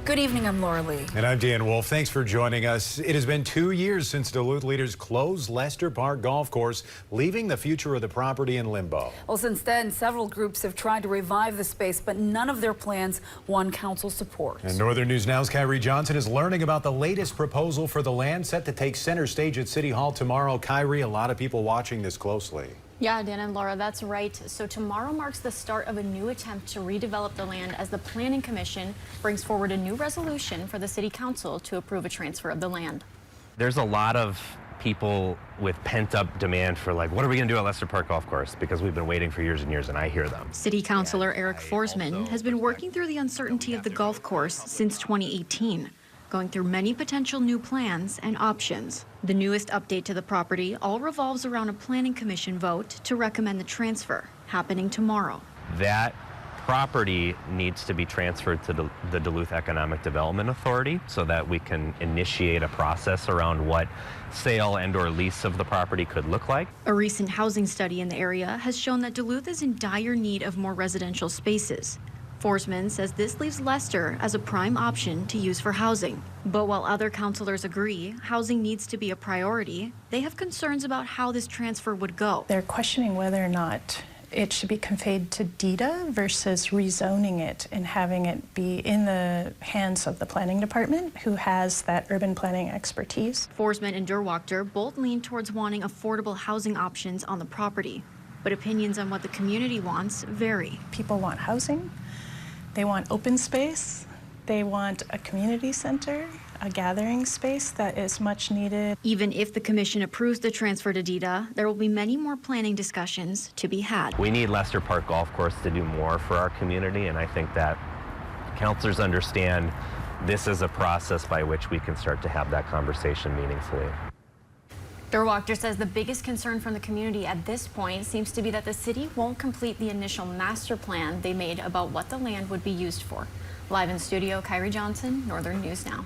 Good evening, I'm Laura Lee. And I'm Dan Wolf. Thanks for joining us. It has been 2 years since Duluth leaders closed Lester Park Golf Course, leaving the future of the property in limbo. Well, since then, several groups have tried to revive the space, but none of their plans won council support. And Northern News Now's Kyrie Johnson is learning about the latest proposal for the land set to take center stage at City Hall tomorrow. Kyrie, a lot of people watching this closely. Yeah, Dan and Laura, that's right. So tomorrow marks the start of a new attempt to redevelop the land as the Planning Commission brings forward a new resolution for the City Council to approve a transfer of the land. There's a lot of people with pent-up demand for, like, what are we going to do at Lester Park Golf Course? Because we've been waiting for years and years, and I hear them. City Councilor Eric Forsman has been working through the uncertainty of the golf course since 2018. Going through many potential new plans and options. The newest update to the property all revolves around a Planning Commission vote to recommend the transfer, happening tomorrow. That property needs to be transferred to the Duluth Economic Development Authority so that we can initiate a process around what sale and/or lease of the property could look like. A recent housing study in the area has shown that Duluth is in dire need of more residential spaces. Forsman says this leaves Lester as a prime option to use for housing. But while other councilors agree housing needs to be a priority, they have concerns about how this transfer would go. They're questioning whether or not it should be conveyed to DEDA versus rezoning it and having it be in the hands of the planning department, who has that urban planning expertise. Forsman and Derwachter both lean towards wanting affordable housing options on the property, but opinions on what the community wants vary. People want housing. They want open space, they want a community center, a gathering space that is much needed. Even if the commission approves the transfer to DEDA, there will be many more planning discussions to be had. We need Lester Park Golf Course to do more for our community, and I think that councilors understand this is a process by which we can start to have that conversation meaningfully. Derwachter says the biggest concern from the community at this point seems to be that the city won't complete the initial master plan they made about what the land would be used for. Live in studio, Kyrie Johnson, Northern News Now.